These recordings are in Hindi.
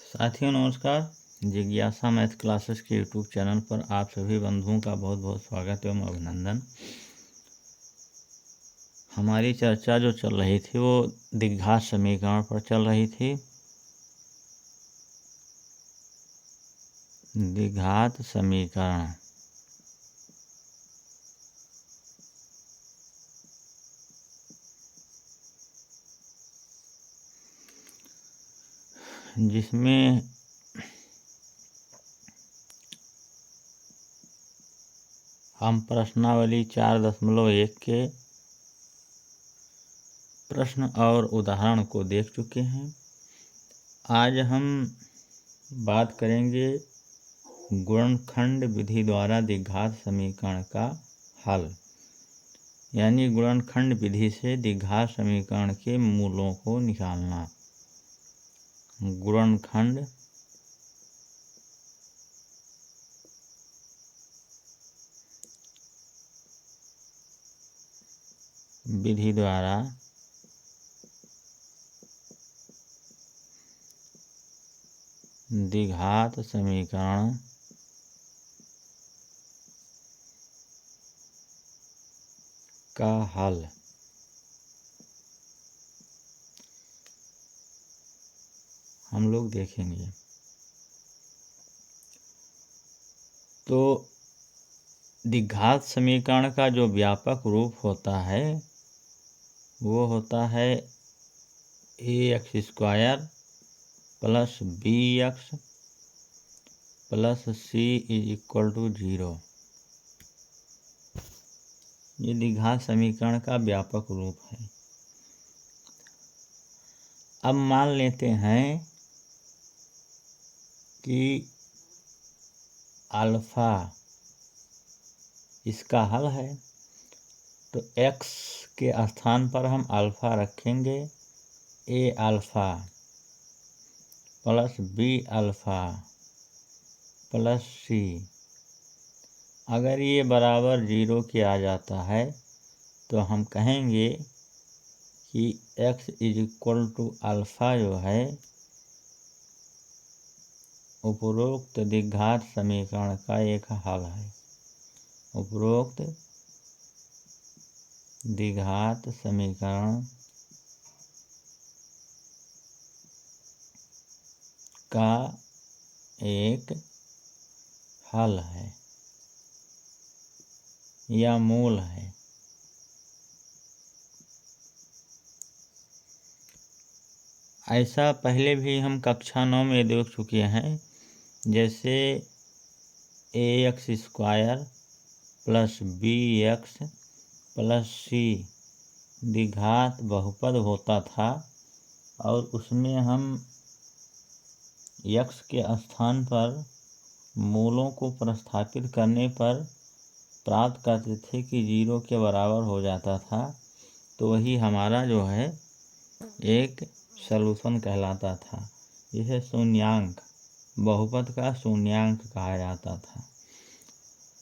साथियों नमस्कार। जिज्ञासा मैथ क्लासेस के यूट्यूब चैनल पर आप सभी बंधुओं का बहुत बहुत स्वागत एवं अभिनंदन। हमारी चर्चा जो चल रही थी वो द्विघात समीकरण पर चल रही थी। द्विघात समीकरण जिसमें हम प्रश्नावली 4.1 के प्रश्न और उदाहरण को देख चुके हैं। आज हम बात करेंगे गुणनखंड विधि द्वारा द्विघात समीकरण का हल, यानी गुणनखंड विधि से द्विघात समीकरण के मूलों को निकालना। गुणनखंड विधि द्वारा द्विघात समीकरण का हल। हम लोग देखेंगे। तो द्विघात समीकरण का जो व्यापक रूप होता है वो होता है ax² plus bx plus c = 0। ये द्विघात समीकरण का व्यापक रूप है। अब मान लेते हैं कि अल्फा इसका हल है, तो x के स्थान पर हम अल्फा रखेंगे। a alpha plus b alpha plus c। अगर ये बराबर 0 के आ जाता है तो हम कहेंगे कि x = अल्फा जो है उपरोक्त द्विघात समीकरण का एक हल है। उपरोक्त द्विघात समीकरण का एक हल है या मूल है। ऐसा पहले भी हम कक्षा 9 में देख चुके हैं। जैसे ax² plus bx plus c द्विघात बहुपद होता था और उसमें हम x के स्थान पर मूलों को प्रतिस्थापित करने पर प्राप्त करते थे कि 0 के बराबर हो जाता था। तो वही हमारा जो है एक सलूशन कहलाता था, जिसे शून्यांक बहुपद का शून्यांक कहा जाता था।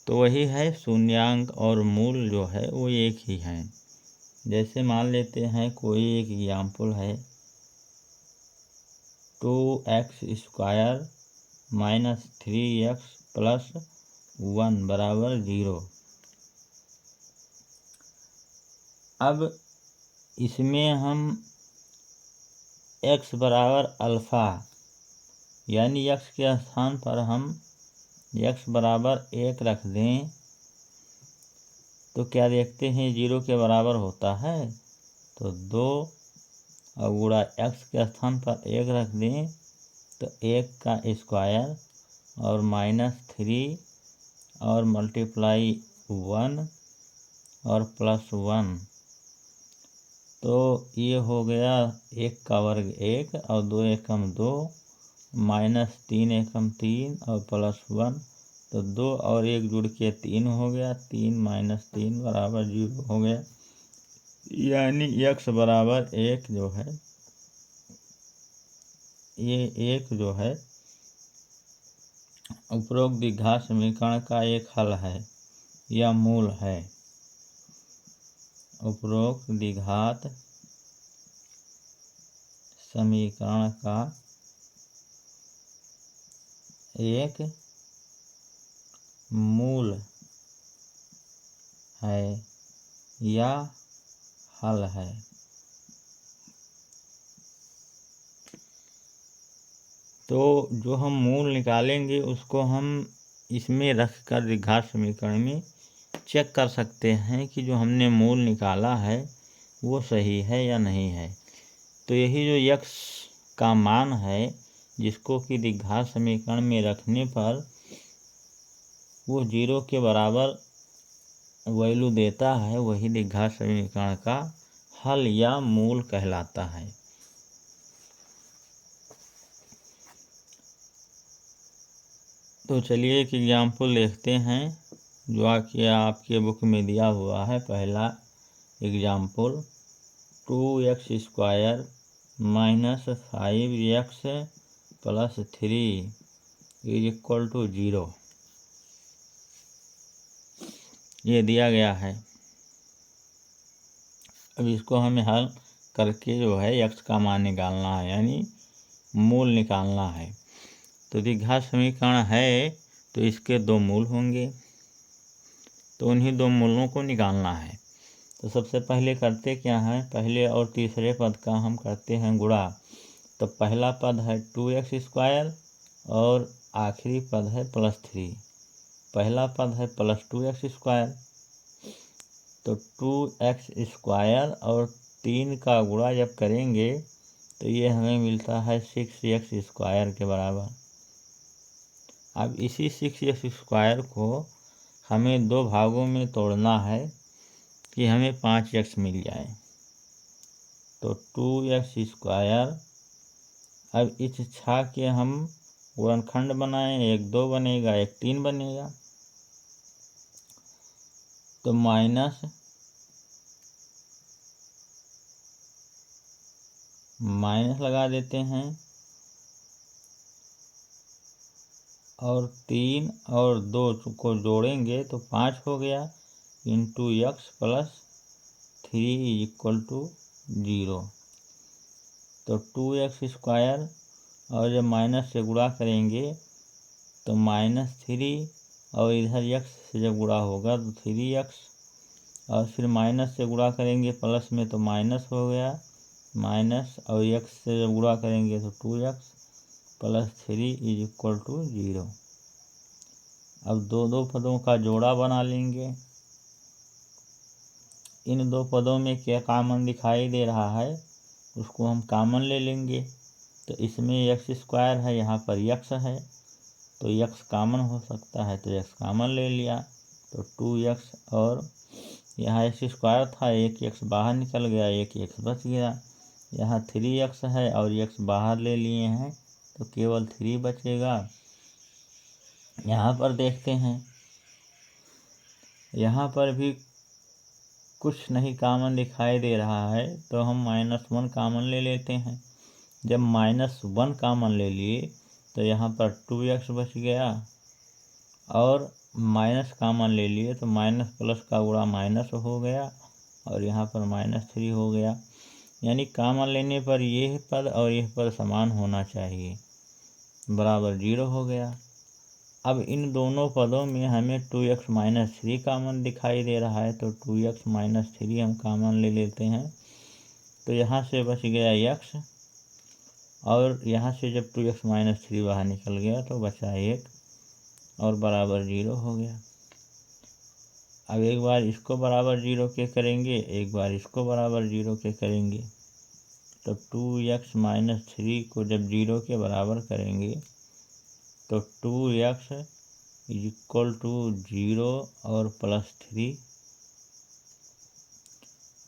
तो वही है शून्यांक और मूल जो है वो एक ही हैं। जैसे मान लेते हैं कोई एक एग्जाम्पल है 2x² माइनस 3x प्लस 1 बराबर 0। अब इसमें हम x बराबर अल्फ़ा यानी x के स्थान पर हम x बराबर 1 रख दें तो क्या देखते हैं 0 के बराबर होता है। तो 2 और गुणा x के स्थान पर 1 रख दें तो 1 का स्क्वायर और माइनस 3 और मल्टीप्लाई 1 और प्लस 1। तो ये हो गया 1 का वर्ग 1 और 2 एकम 2 माइनस 3 एकम 3 और प्लस 1। तो 2 और 1 जुड़ के 3 हो गया। 3 माइनस 3 बराबर 0 हो गया। यानी x बराबर 1 जो है ये 1 जो है उपरोक्त द्विघात समीकरण का एक हल है या मूल है। उपरोक्त द्विघात समीकरण का एक मूल है या हल है। तो जो हम मूल निकालेंगे उसको हम इसमें रख कर द्विघात समीकरण में चेक कर सकते हैं कि जो हमने मूल निकाला है वो सही है या नहीं है। तो यही जो यक्स का मान है जिसको कि द्विघात समीकरण में रखने पर वो 0 के बराबर वैल्यू देता है, वही द्विघात समीकरण का हल या मूल कहलाता है। तो चलिए एक एग्जाम्पल देखते हैं जो आपके बुक में दिया हुआ है। पहला एग्जाम्पल 2x² - 5x + 3 = 0 ये दिया गया है। अब इसको हमें हल करके जो है x का मान निकालना है, यानी मूल निकालना है। तो द्विघात समीकरण है तो इसके दो मूल होंगे, तो उन्हीं दो मूलों को निकालना है। तो सबसे पहले करते क्या है, पहले और तीसरे पद का हम करते हैं गुणा। तो पहला पद है 2x² और आखिरी पद है +3। पहला पद है +2x², तो 2x² और 3 का गुणा जब करेंगे तो ये हमें मिलता है 6x² के बराबर। अब इसी 6x² को हमें दो भागों में तोड़ना है कि हमें 5x मिल जाए। तो 2x², अब इस 6 के हम गुणनखंड बनाएं, एक 2 बनेगा, एक 3 बनेगा। तो माइनस लगा देते हैं और 3 और 2 को जोड़ेंगे तो 5 हो गया, इंटू x + 3 = 0। तो 2x² और जब माइनस से गुणा करेंगे तो -3 और इधर x से जब गुणा होगा तो 3x, और फिर माइनस से गुणा करेंगे प्लस में तो माइनस हो गया, माइनस और x से जब गुणा करेंगे तो 2x + 3 = 0। अब दो पदों का जोड़ा बना लेंगे। इन दो पदों में क्या कॉमन दिखाई दे रहा है उसको हम कॉमन ले लेंगे। तो इसमें x² है, यहाँ पर x है, तो x कॉमन हो सकता है, तो x कॉमन ले लिया। तो 2x और यहाँ x² था, एक x बाहर निकल गया, एक x बच गया। यहाँ 3x है और x बाहर ले लिए हैं तो केवल 3 बचेगा। यहाँ पर देखते हैं, यहाँ पर भी कुछ नहीं कॉमन दिखाई दे रहा है, तो हम -1 कॉमन ले लेते हैं। जब -1 कॉमन ले लिए तो यहाँ पर 2x बच गया, और माइनस कॉमन ले लिए तो माइनस प्लस का गुणा माइनस हो गया, और यहाँ पर -3 हो गया। यानी कॉमन लेने पर यह पद और यह पद समान होना चाहिए, बराबर 0 हो गया। अब इन दोनों पदों में हमें 2x - 3 कॉमन दिखाई दे रहा है, तो 2x - 3 हम कॉमन ले लेते हैं। तो यहाँ से बच गया x, और यहाँ से जब 2x - 3 बाहर निकल गया तो बचा 1 और बराबर 0 हो गया। अब एक बार इसको बराबर 0 के करेंगे, एक बार इसको बराबर 0 के करेंगे। तो 2x - 3 को जब 0 के बराबर करेंगे तो 2x = 0 और +3,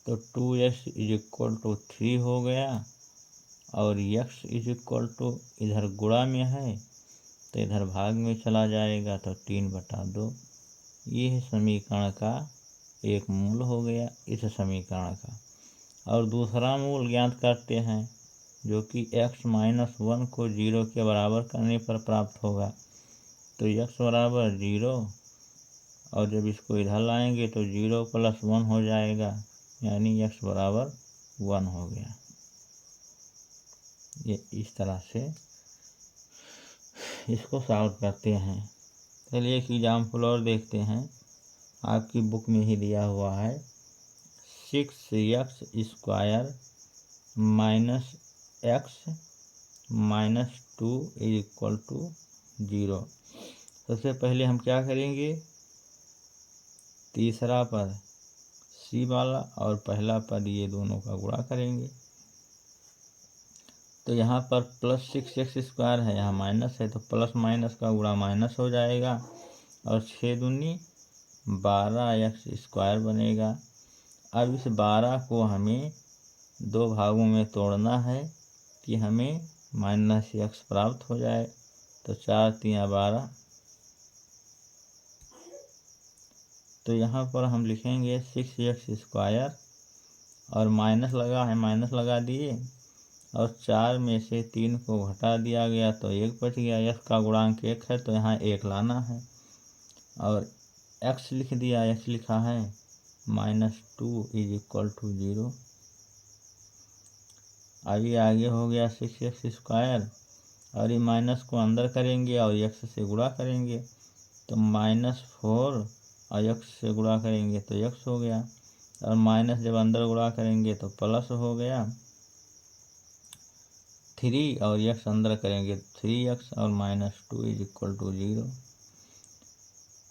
तो 2x = 3 हो गया, और x इधर गुणा में है तो इधर भाग में चला जाएगा, तो 3/2। ये है समीकरण का एक मूल हो गया इस समीकरण का। और दूसरा मूल ज्ञात करते हैं जो कि x - 1 को 0 के बराबर करने पर प्राप्त होगा। तो x बराबर 0, और जब इसको इधर लाएंगे तो 0 + 1 हो जाएगा, यानी x बराबर 1 हो गया। ये इस तरह से इसको सॉल्व करते हैं। चलिए एक एग्जाम्पल और देखते हैं, आपकी बुक में ही दिया हुआ है। 6x² minus x minus 2 = 0। सबसे पहले हम क्या करेंगे, तीसरा पद सी वाला और पहला पद ये दोनों का गुणा करेंगे। तो यहाँ पर +6x² है, यहाँ माइनस है, तो प्लस माइनस का गुणा माइनस हो जाएगा और 6 दूनी 12x² बनेगा। अब इस 12 को हमें दो भागों में तोड़ना है कि हमें -x प्राप्त हो जाए। तो 4 × 12, तो यहाँ पर हम लिखेंगे 6x² और माइनस लगा है, माइनस लगा दिए और 4 में से 3 को घटा दिया गया तो 1 बच गया। x का गुणांक 1 है तो यहाँ 1 लाना है और x लिख दिया, x लिखा है -2 = 0। अभी आगे हो गया 6x² और ये माइनस को अंदर करेंगे और x से गुणा करेंगे तो -4 और x से गुणा करेंगे तो x हो गया और माइनस जब अंदर गुणा करेंगे तो प्लस हो गया। 3 और x अंदर करेंगे 3x और -2 = 0।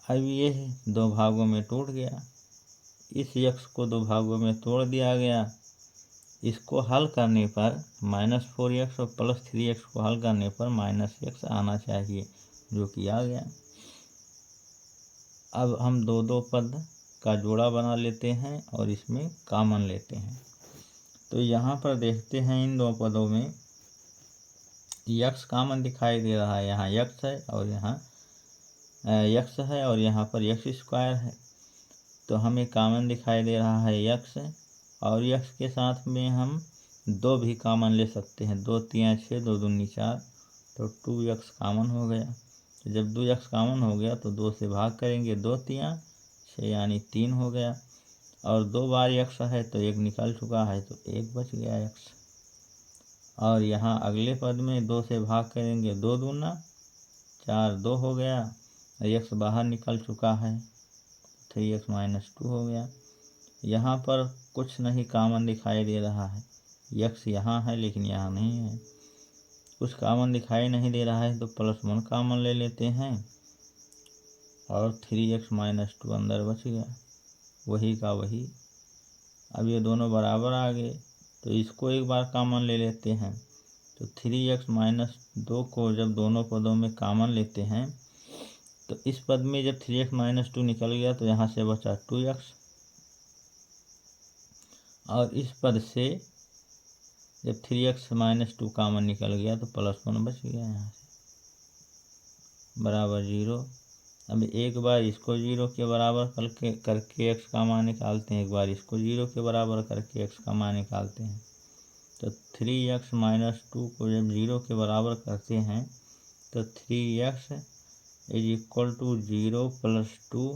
अब ये दो भागों में टूट गया, इस x को दो भागों में तोड़ दिया गया। इसको हल करने पर -4x और +3x को हल करने पर -x आना चाहिए, जो कि आ गया। अब हम दो पद का जोड़ा बना लेते हैं और इसमें कॉमन लेते हैं। तो यहाँ पर देखते हैं इन दो पदों में x कॉमन दिखाई दे रहा है, यहाँ x है और यहाँ x है और यहाँ पर x² है। तो हमें कॉमन दिखाई दे रहा है x और x के साथ में हम 2 भी कॉमन ले सकते हैं। 2 × 6, 2 दूनी 4, तो 2x कॉमन हो गया। तो जब 2x कॉमन हो गया तो 2 से भाग करेंगे, 2 × 6 यानी 3 हो गया और 2 बार x है तो 1 निकल चुका है तो 1 बच गया x। और यहाँ अगले पद में 2 से भाग करेंगे, 2 दूना 4, 2 हो गया और x बाहर निकल चुका है, 3x - 2 हो गया। यहाँ पर कुछ नहीं कॉमन दिखाई दे रहा है, x यहाँ है लेकिन यहाँ नहीं है, कुछ कॉमन दिखाई नहीं दे रहा है तो +1 कॉमन ले लेते हैं और 3x - 2 अंदर बच गया, वही का वही। अब ये दोनों बराबर आ गए तो इसको एक बार कॉमन ले लेते हैं। तो 3x - 2 को जब दोनों पदों में कॉमन लेते हैं तो इस पद में जब 3x - 2 निकल गया तो यहाँ से बचा 2x और इस पद से जब 3x - 2 कॉमन निकल गया तो +1 बच गया, यहाँ से बराबर 0। अब एक बार इसको 0 के बराबर करके x का मान निकालते हैं, एक बार इसको 0 के बराबर करके x का मान निकालते हैं। तो 3x - 2 को जब 0 के बराबर करते हैं तो 3x = 0 + 2,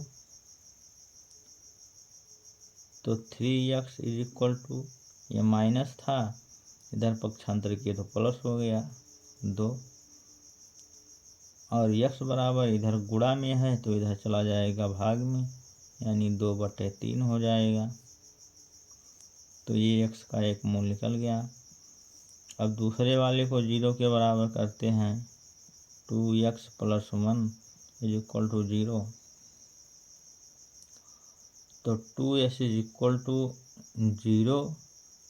तो 3x = ये माइनस था, इधर पक्षांतर किए तो प्लस हो गया 2 और x बराबर इधर गुणा में है तो इधर चला जाएगा भाग में, यानी 2/3 हो जाएगा। तो ये x का एक मूल निकल गया। अब दूसरे वाले को 0 के बराबर करते हैं, 2x + 1 = 0, तो 2x = 0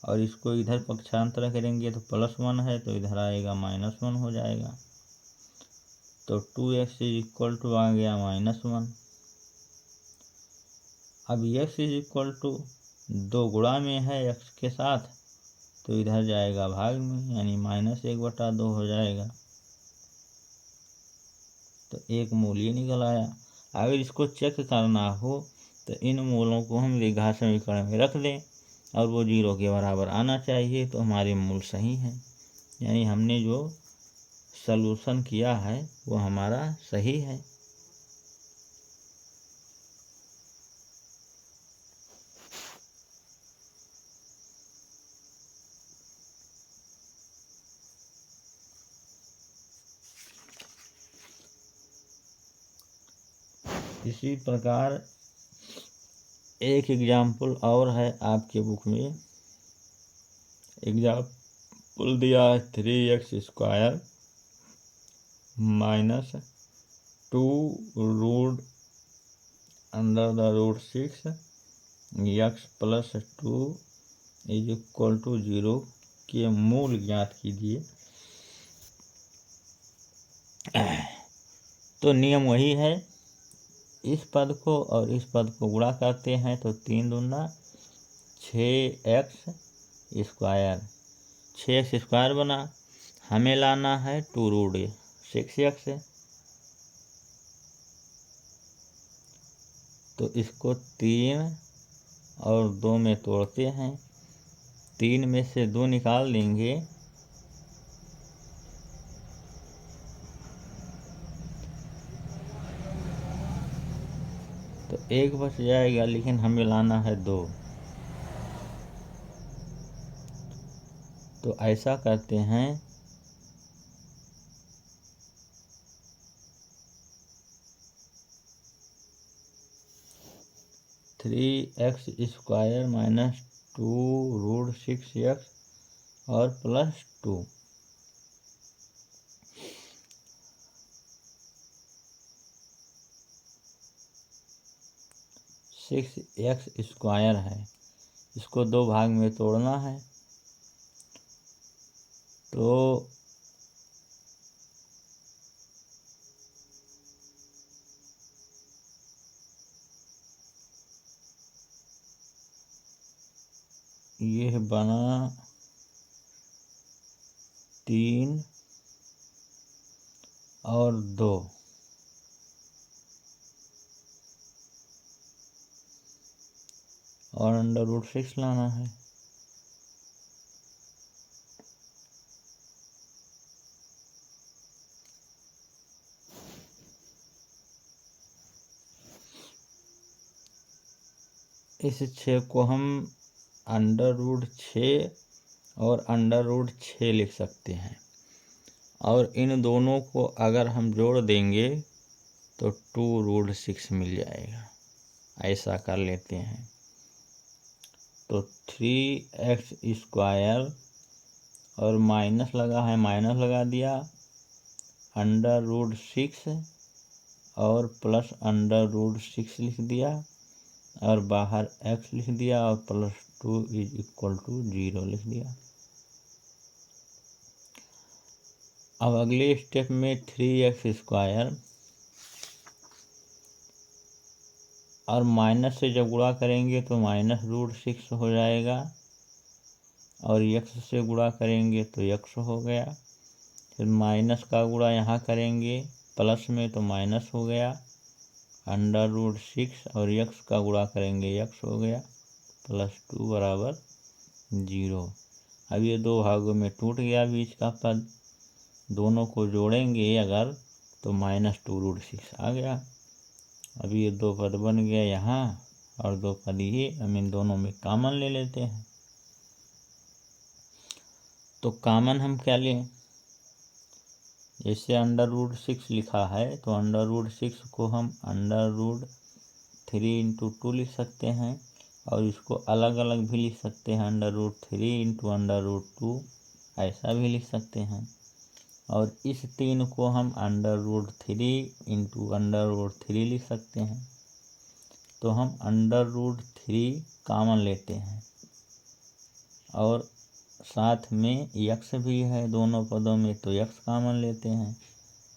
और इसको इधर पक्षांतर करेंगे तो +1 है तो इधर आएगा -1 हो जाएगा। तो 2x = आ गया -1। अब x = 2 गुणा में है x के साथ तो इधर जाएगा भाग में, यानी -1/2 हो जाएगा। तो एक मूल ये निकल आया। अगर इसको चेक करना हो तो इन मूलों को हम द्विघात समीकरण में रख दें और वो 0 के बराबर आना चाहिए तो हमारे मूल सही हैं, यानी हमने जो सलूशन किया है वो हमारा सही है। इसी प्रकार एक एग्जाम्पल और है आपके बुक में। एग्जाम्पल दिया है 3x² minus 2 root under the root 6 x plus 2 is equal to 0 के मूल ज्ञात कीजिए। तो नियम वही है, इस पद को और इस पद को गुणा करते हैं तो 3 दूना 6x², 6x² बना। हमें लाना है 2 रूट 6x, तो इसको 3 और 2 में तोड़ते हैं। 3 में से 2 निकाल देंगे तो 1 बच जाएगा, लेकिन हमें लाना है 2। तो ऐसा करते हैं, (3x² माइनस 2 रूट 6x और प्लस 2) 6x² है। इसको 2 भाग में तोड़ना है, तो यह बना 3 और 2, और अंडर रूट 6 लाना है। इस 6 को हम अंडर रूट 6 और अंडर रूट 6 लिख सकते हैं, और इन दोनों को अगर हम जोड़ देंगे तो 2 रूट 6 मिल जाएगा। ऐसा कर लेते हैं, तो 3x² और माइनस लगा है, माइनस लगा दिया, अंडर रूट 6 और प्लस अंडर रूट 6 लिख दिया, और बाहर x लिख दिया, और प्लस 2 इज इक्वल टू 0 लिख दिया। अब अगले स्टेप में 3x² और माइनस से जब गुणा करेंगे तो माइनस रूट 6 हो जाएगा, और x से गुणा करेंगे तो x हो गया। फिर माइनस का गुणा यहाँ करेंगे प्लस में तो माइनस हो गया, अंडर रूट 6, और x का गुणा करेंगे x हो गया, प्लस 2 बराबर 0। अब ये 2 भागों में टूट गया बीच का पद, दोनों को जोड़ेंगे अगर तो -2 रूट 6 आ गया। अब ये 2 पद बन गया यहाँ, और 2 पद ये, हम इन दोनों में कॉमन ले लेते हैं। तो कॉमन हम क्या लें, जैसे अंडर रूट 6 लिखा है तो अंडर रूट 6 को हम अंडर रूट 3 इंटू 2 लिख सकते हैं, और इसको अलग अलग भी लिख सकते हैं, under root 3 into under root 2 ऐसा भी लिख सकते हैं। और इस 3 को हम under root 3 into under root 3 लिख सकते हैं। तो हम अंडर रूट 3 कॉमन लेते हैं, और साथ में x भी है दोनों पदों में, तो x कॉमन लेते हैं,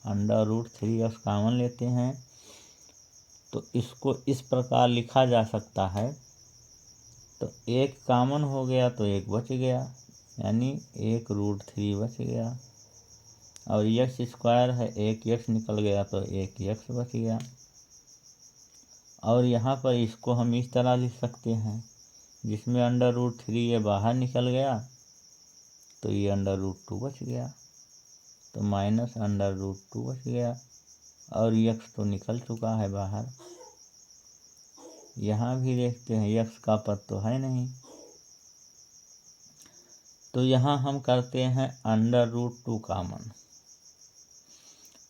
अंडर रूट 3x कॉमन लेते हैं। तो इसको इस प्रकार लिखा जा सकता है, तो 1 कॉमन हो गया तो 1 बच गया, यानी 1 रूट 3 बच गया, और x² है, 1 x निकल गया तो 1 x बच गया। और यहाँ पर इसको हम इस तरह लिख सकते हैं, जिसमें अंडर रूट 3 ये बाहर निकल गया तो ये अंडर रूट 2 बच गया, तो माइनस अंडर रूट 2 बच गया, और x तो निकल चुका है बाहर। यहाँ भी देखते हैं x का पद तो है नहीं, तो यहाँ हम करते हैं अंडर रूट 2 कॉमन।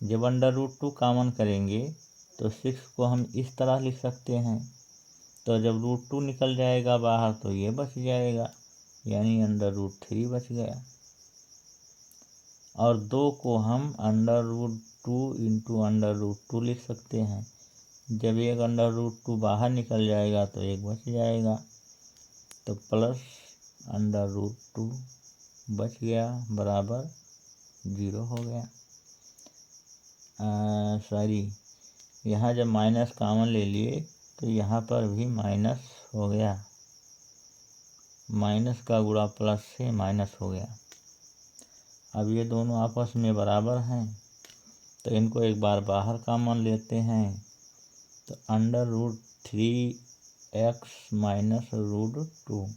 जब अंडर रूट 2 कॉमन करेंगे तो 6 को हम इस तरह लिख सकते हैं। तो जब √2 निकल जाएगा बाहर तो ये बच जाएगा, यानी √3 बच गया। और 2 को हम √2 इंटू √2 लिख सकते हैं। जब एक √2 बाहर निकल जाएगा तो एक बच जाएगा, तो प्लस √2 बच गया बराबर 0 हो गया। सॉरी, यहाँ जब माइनस कॉमन ले लिए तो यहाँ पर भी माइनस हो गया, माइनस का गुणा प्लस से माइनस हो गया। अब ये दोनों आपस में बराबर हैं, तो इनको एक बार बाहर कॉमन लेते हैं, तो √3x माइनस √2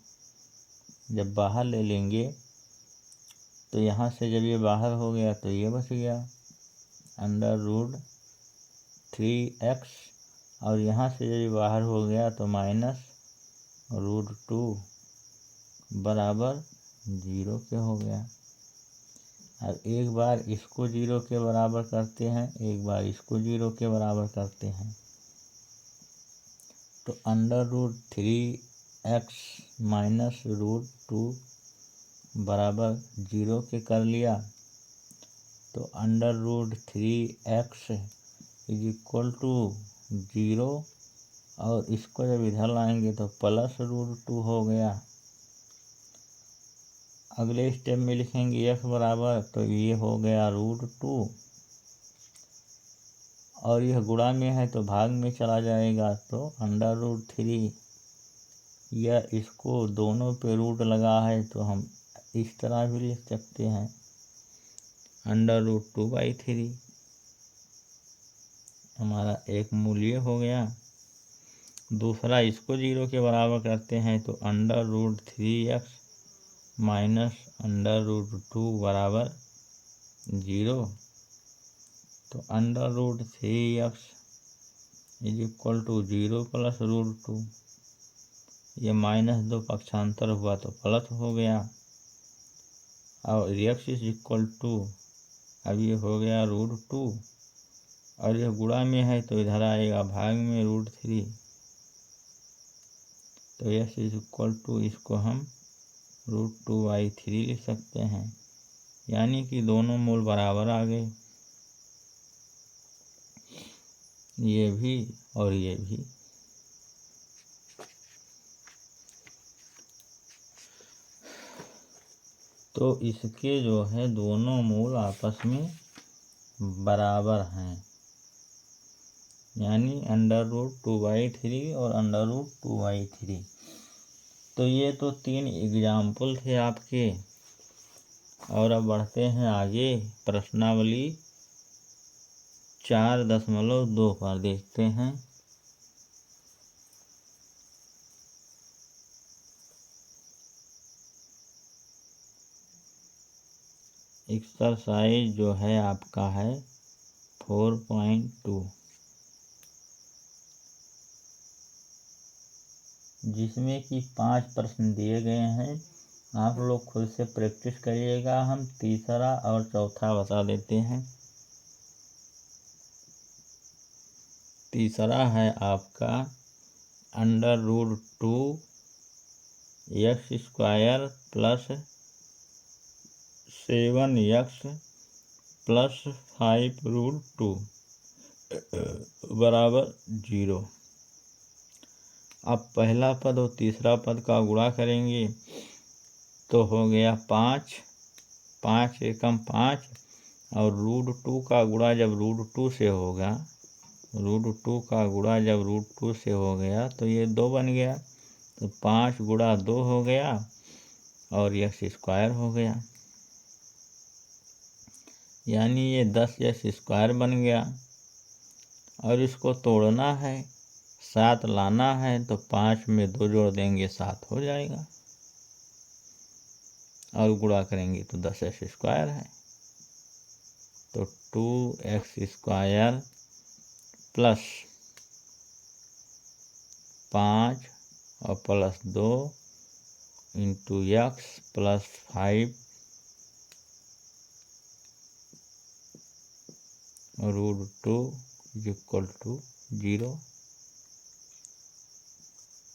जब बाहर ले लेंगे तो यहाँ से जब ये बाहर हो गया तो ये बच गया √3x, और यहाँ से जब ये बाहर हो गया तो माइनस √2 बराबर 0 के हो गया। अब एक बार इसको 0 के बराबर करते हैं, एक बार इसको 0 के बराबर करते हैं, तो √3x माइनस √2 बराबर 0 के कर लिया, तो √3x इज इक्वल टू 0, और इसको जब इधर लाएंगे तो प्लस √2 हो गया। अगले स्टेप में लिखेंगे x बराबर, तो ये हो गया √2, और यह गुणा में है तो भाग में चला जाएगा, तो √3, या इसको दोनों पे रूट लगा है तो हम इस तरह भी लिख सकते हैं √2/3 हमारा एक मूल्य हो गया। दूसरा इसको 0 के बराबर करते हैं, तो √3x माइनस √2 बराबर 0, तो √3x is equal to 0 plus √2, ये -2 पक्षांतर हुआ तो प्लस हो गया, और x इज इक्वल टू, अब ये हो गया √2, और यह गुणा में है तो इधर आएगा भाग में √3, तो x इज इक्वल टू, इसको हम √2/3 लिख सकते हैं, यानी कि दोनों मूल बराबर आ गए, ये भी और ये भी। तो इसके जो है दोनों मूल आपस में बराबर हैं, यानी √2/3 और √2/3। तो ये तो 3 एग्जाम्पल थे आपके, और अब बढ़ते हैं आगे प्रश्नावली 4.2 पर देखते हैं। एक्सरसाइज जो है आपका है 4.2, जिसमें कि 5 प्रश्न दिए गए हैं। आप लोग खुद से प्रैक्टिस करिएगा, हम तीसरा और चौथा बता देते हैं। तीसरा है आपका √2x² प्लस 7x प्लस 5√2 बराबर 0। अब पहला पद और तीसरा पद का गुणा करेंगे तो हो गया 5, 5 एकम 5, और √2 का गुणा जब √2 से होगा, √2 का गुणा जब √2 से हो गया तो ये 2 बन गया, तो 5 गुणा 2 हो गया, और x² हो गया, यानी ये 10x² बन गया। और इसको तोड़ना है, 7 लाना है, तो 5 में 2 जोड़ देंगे 7 हो जाएगा, और गुणा करेंगे तो 10x² है, तो 2x² प्लस 5 और plus 2 into x plus 5 √2 is equal to 0।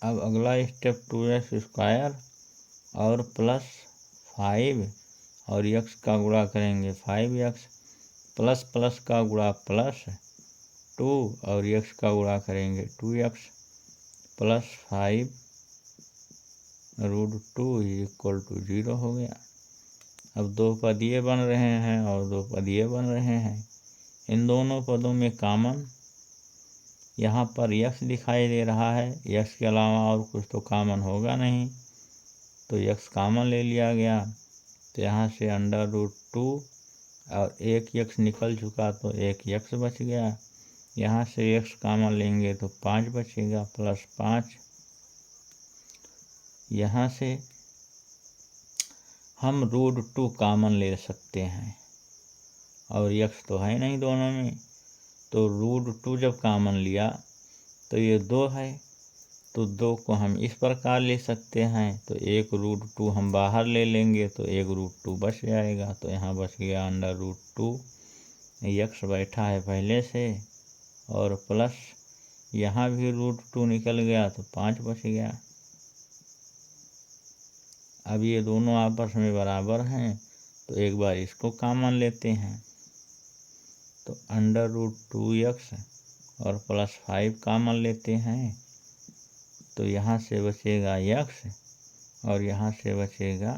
अब अगला स्टेप 2x² और प्लस 5 और x का गुणा करेंगे 5x प्लस प्लस का गुणा प्लस 2 और x का गुणा करेंगे 2x plus 5 root 2 is equal to 0 हो गया। अब दो पद ये बन रहे हैं और दो पद ये बन रहे हैं। इन दोनों पदों में कॉमन यहाँ पर x दिखाई दे रहा है, x के अलावा और कुछ तो कॉमन होगा नहीं, तो x कॉमन ले लिया गया। तो यहाँ से अंडर रूट 2 और एक x निकल चुका तो एक x बच गया। यहाँ से x कॉमन लेंगे तो 5 बचेगा प्लस 5। यहाँ से हम रूट 2 कॉमन ले सकते हैं और x तो है नहीं दोनों में, तो रूट 2 जब कॉमन लिया तो ये 2 है, तो 2 को हम इस प्रकार ले सकते हैं। तो एक रूट 2 हम बाहर ले लेंगे तो एक रूट 2 बच जाएगा। तो यहाँ बच गया अंडर रूट 2, x बैठा है पहले से, और प्लस यहाँ भी रूट 2 निकल गया तो 5 बच गया। अब ये दोनों आपस में बराबर हैं तो एक बार इसको कॉमन लेते हैं, तो अंडर रूट 2x और प्लस 5 कॉमन लेते हैं, तो यहाँ से बचेगा x और यहाँ से बचेगा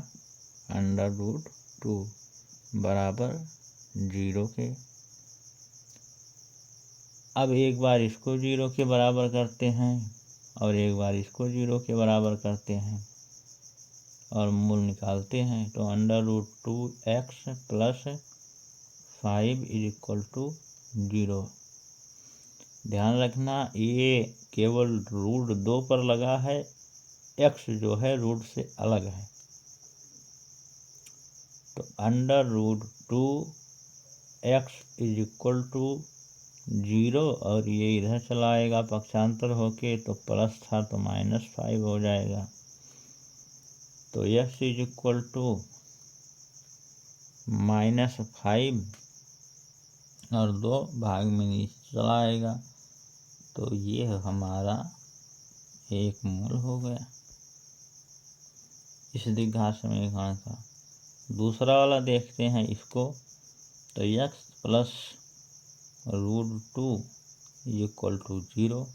अंडर रूट 2 बराबर 0 के। अब एक बार इसको 0 के बराबर करते हैं और एक बार इसको 0 के बराबर करते हैं और मूल निकालते हैं। तो under root 2x plus 5 is equal to 0। ध्यान रखना ये केवल रूट 2 पर लगा है, x जो है रूट से अलग है। तो under root 2x is equal to 0 और ये इधर चला आएगा पक्षांतर होके, तो प्लस था तो -5 हो जाएगा। तो x इज इक्वल टू -5 और 2 भाग में नीचे चला आएगा, तो ये हमारा 1 मूल हो गया इस द्विघात समीकरण का। दूसरा वाला देखते हैं इसको, तो x plus root 2 is equal to 0।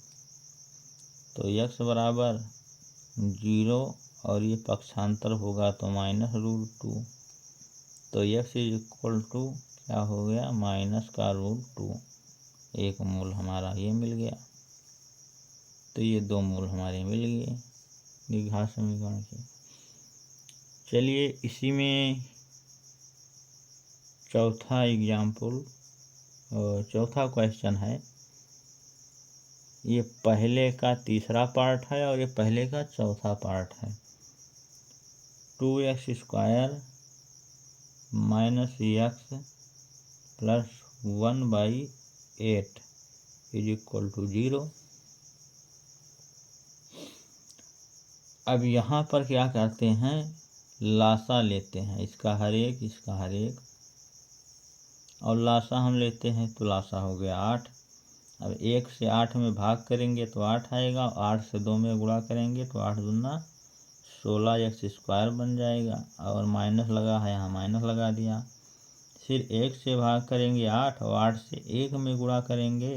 तो x बराबर 0 और ये पक्षांतर होगा तो माइनस रूट 2, तो x इज इक्वल टू क्या हो गया माइनस का रूट 2। 1 मूल हमारा ये मिल गया। तो ये 2 मूल हमारे मिल गए द्विघात समीकरण के। चलिए इसी में चौथा एग्जाम्पल और चौथा क्वेश्चन है। ये पहले का तीसरा पार्ट है और ये पहले का चौथा पार्ट है। 2x² - x plus 1/8 is equal to 0। अब यहाँ पर क्या करते हैं, लासा लेते हैं, इसका हर एक इसका हर एक, और लासा हम लेते हैं तो लासा हो गया 8। अब 1 से 8 में भाग करेंगे तो 8 आएगा, 8 से 2 में गुणा करेंगे तो 8 दूना 16x² बन जाएगा, और माइनस लगा है यहाँ माइनस लगा दिया। फिर 1 से भाग करेंगे 8 और 8 से 1 में गुणा करेंगे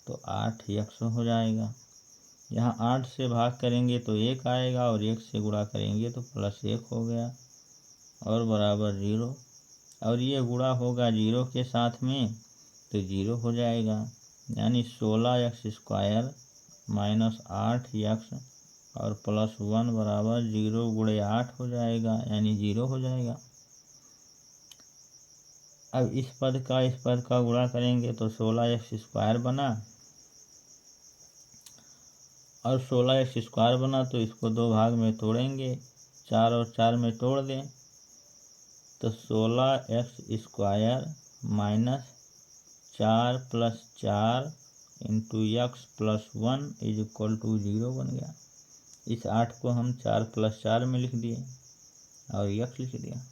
तो 8x हो जाएगा। यहाँ 8 से भाग करेंगे तो 1 आएगा और 1 से गुणा करेंगे तो +1 हो गया और बराबर 0, और ये गुणा होगा 0 के साथ में तो 0 हो जाएगा, यानी 16x² - 8x और +1 बराबर 0 × 8 हो जाएगा, यानी 0 हो जाएगा। अब इस पद का गुणा करेंगे तो 16x² बना, और 16x² बना तो इसको 2 भाग में तोड़ेंगे, 4 और 4 में तोड़ दें तो 16x² - 4 + 4 × x + 1 is equal to 0 बन गया। इस 8 को हम 4 + 4 में लिख दिए और x लिख दिया।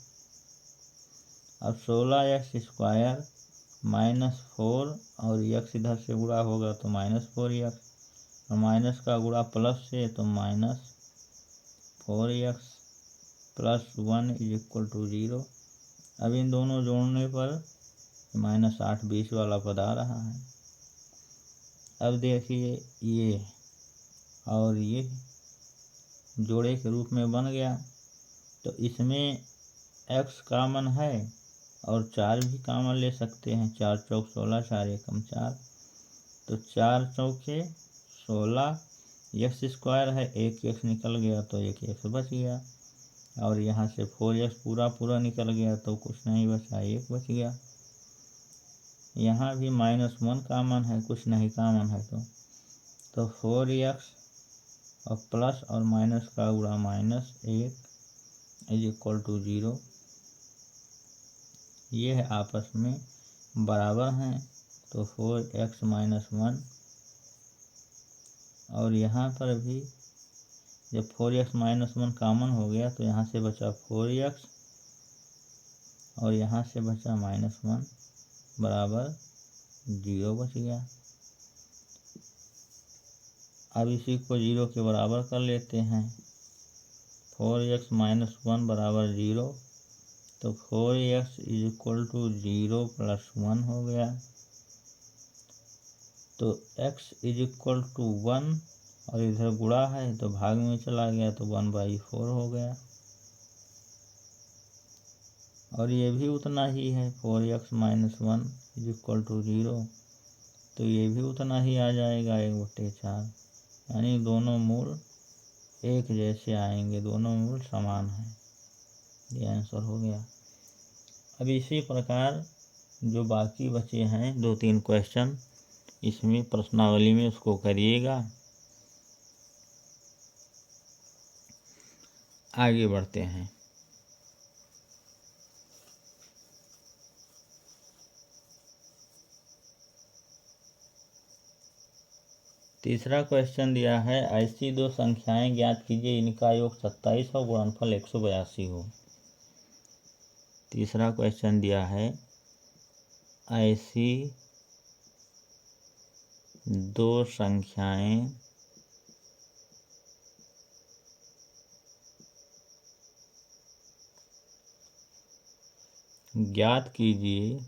अब 16x² -4 और x इधर से गुणा होगा तो -4x, और माइनस का गुणा प्लस से तो -4x + 1 = 0। अब इन दोनों जोड़ने पर -8 20 वाला पद आ रहा है। अब देखिए ये और ये जोड़े के रूप में बन गया, तो इसमें x कामन है और 4 भी कामन ले सकते हैं। 4 चौक 16, 4 एकम 4, तो 4 चौके 16, x² है, एक x निकल गया तो एक x बच गया, और यहाँ से 4x पूरा निकल गया तो कुछ नहीं बचा, 1 बच गया। यहाँ भी -1 कामन है, कुछ नहीं कामन है, तो 4x और प्लस और माइनस का गुणा -1 = 0। ये है आपस में बराबर हैं, तो 4x - 1, और यहाँ पर भी जब 4x - 1 कामन हो गया तो यहाँ से बचा 4x और यहाँ से बचा -1 बराबर 0 बच गया। अब इसी को 0 के बराबर कर लेते हैं। 4x - 1 बराबर 0, तो 4x = 0 + 1 हो गया, तो x = 1 और इधर गुणा है तो भाग में चला गया तो 1/4 हो गया, और ये भी उतना ही है। 4x - 1 = 0, तो ये भी उतना ही आ जाएगा 1/4, यानी दोनों मूल एक जैसे आएंगे, दोनों मूल समान हैं। ये आंसर हो गया। अब इसी प्रकार जो बाकी बचे हैं 2-3 क्वेश्चन, इसमें प्रश्नावली में उसको करिएगा। आगे बढ़ते हैं। तीसरा क्वेश्चन दिया है, ऐसी दो संख्याएं ज्ञात कीजिए इनका योग 27 और गुणनफल 182 हो। तीसरा क्वेश्चन दिया है, ऐसी दो संख्याएं ज्ञात कीजिए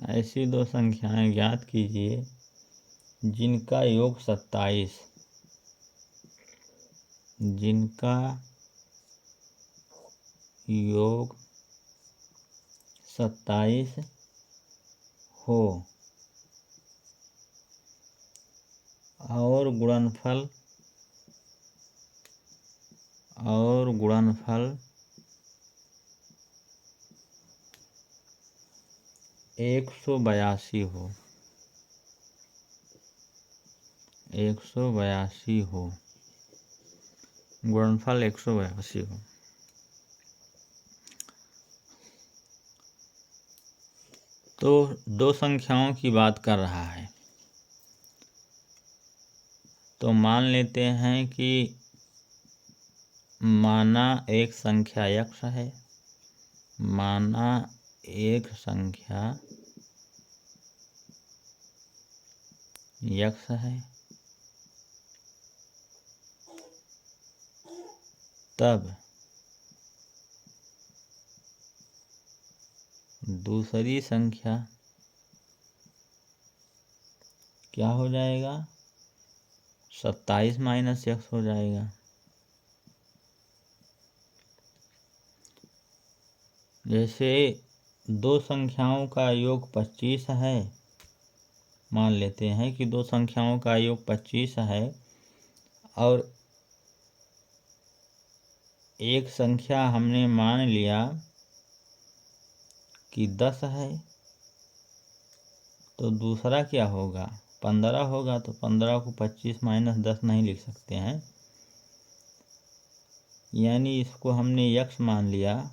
ऐसी दो संख्याएं ज्ञात कीजिए जिनका योग 27, जिनका योग 27 हो और गुणनफल 182 हो, 182 हो, गुणनफल 182 हो। तो दो संख्याओं की बात कर रहा है, तो मान लेते हैं कि माना एक संख्या x है, माना एक संख्या x है, तब दूसरी संख्या क्या हो जाएगा, 27 - x हो जाएगा। जैसे दो संख्याओं का योग 25 है, मान लेते हैं कि दो संख्याओं का योग 25 है और एक संख्या हमने मान लिया कि 10 है, तो दूसरा क्या होगा, 15 होगा, तो 15 को 25 - 10 नहीं लिख सकते हैं, यानी इसको हमने x मान लिया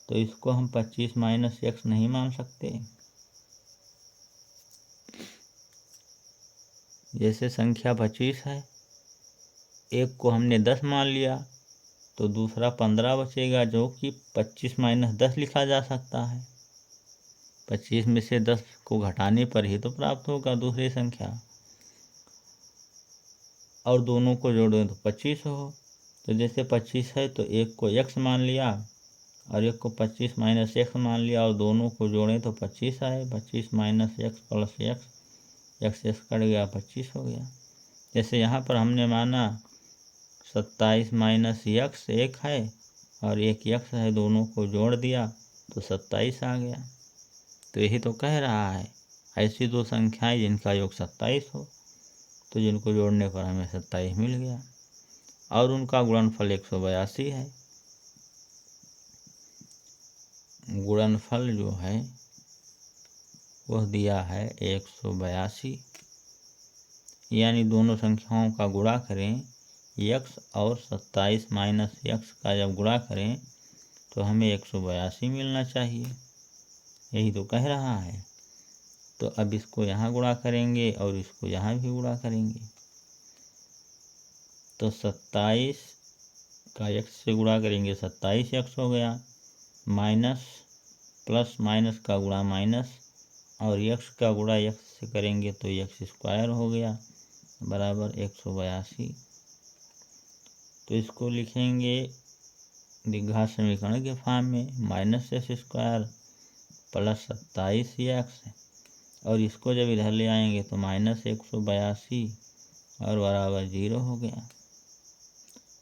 तो इसको हम 25 - x नहीं मान सकते। जैसे संख्या 25 है, एक को हमने 10 मान लिया तो दूसरा 15 बचेगा, जो कि 25 माइनस 10 लिखा जा सकता है। 25 में से 10 को घटाने पर ही तो प्राप्त होगा दूसरी संख्या, और दोनों को जोड़ें तो 25 हो। तो जैसे 25 है तो एक को x मान लिया और एक को 25 माइनस x मान लिया, और दोनों को जोड़ें तो 25 आए। 25 minus x plus x cut गया, 25 हो गया। जैसे यहाँ पर हमने माना 27 माइनस x एक है और एक x है, दोनों को जोड़ दिया तो 27 आ गया। तो यही तो कह रहा है, ऐसी दो संख्याएं जिनका योग 27 हो, तो जिनको जोड़ने पर हमें 27 मिल गया, और उनका गुणनफल 182 है। गुणनफल जो है वह दिया है 182, यानी दोनों संख्याओं का गुणा करें x और 27 माइनस x का जब गुणा करें तो हमें 182 मिलना चाहिए, यही तो कह रहा है। तो अब इसको यहाँ गुणा करेंगे और इसको यहाँ भी गुणा करेंगे, तो 27 का x से गुणा करेंगे 27x हो गया, माइनस प्लस माइनस का गुणा माइनस, और x का गुणा x से करेंगे तो x स्क्वायर हो गया बराबर 182। तो इसको लिखेंगे द्विघात समीकरण के फॉर्म में, minus x square plus 27x, और इसको जब इधर ले आएंगे तो माइनस 182 और बराबर 0 हो गया।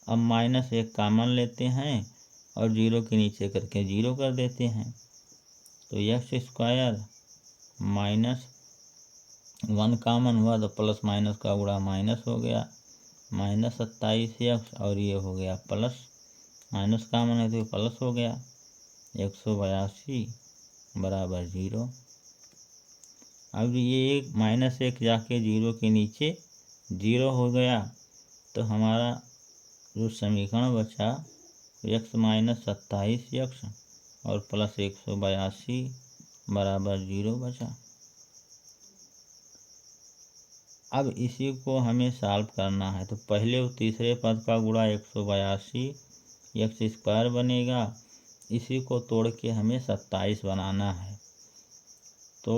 अब माइनस एक कॉमन लेते हैं और 0 के नीचे करके 0 कर देते हैं, तो एक्स स्क्वायर माइनस 1 कॉमन हुआ तो प्लस माइनस का गुणा माइनस हो गया, माइनस 27x, और ये हो गया प्लस, माइनस कॉमन है तो प्लस हो गया 182 बराबर 0। अब ये माइनस एक जाके 0 के नीचे 0 हो गया, तो हमारा जो समीकरण बचा x माइनस 27x और प्लस 182 बराबर 0 बचा। अब इसी को हमें सॉल्व करना है, तो पहले और तीसरे पद का गुणा 182 एक्स स्क्वायर बनेगा, इसी को तोड़ के हमें 27 बनाना है। तो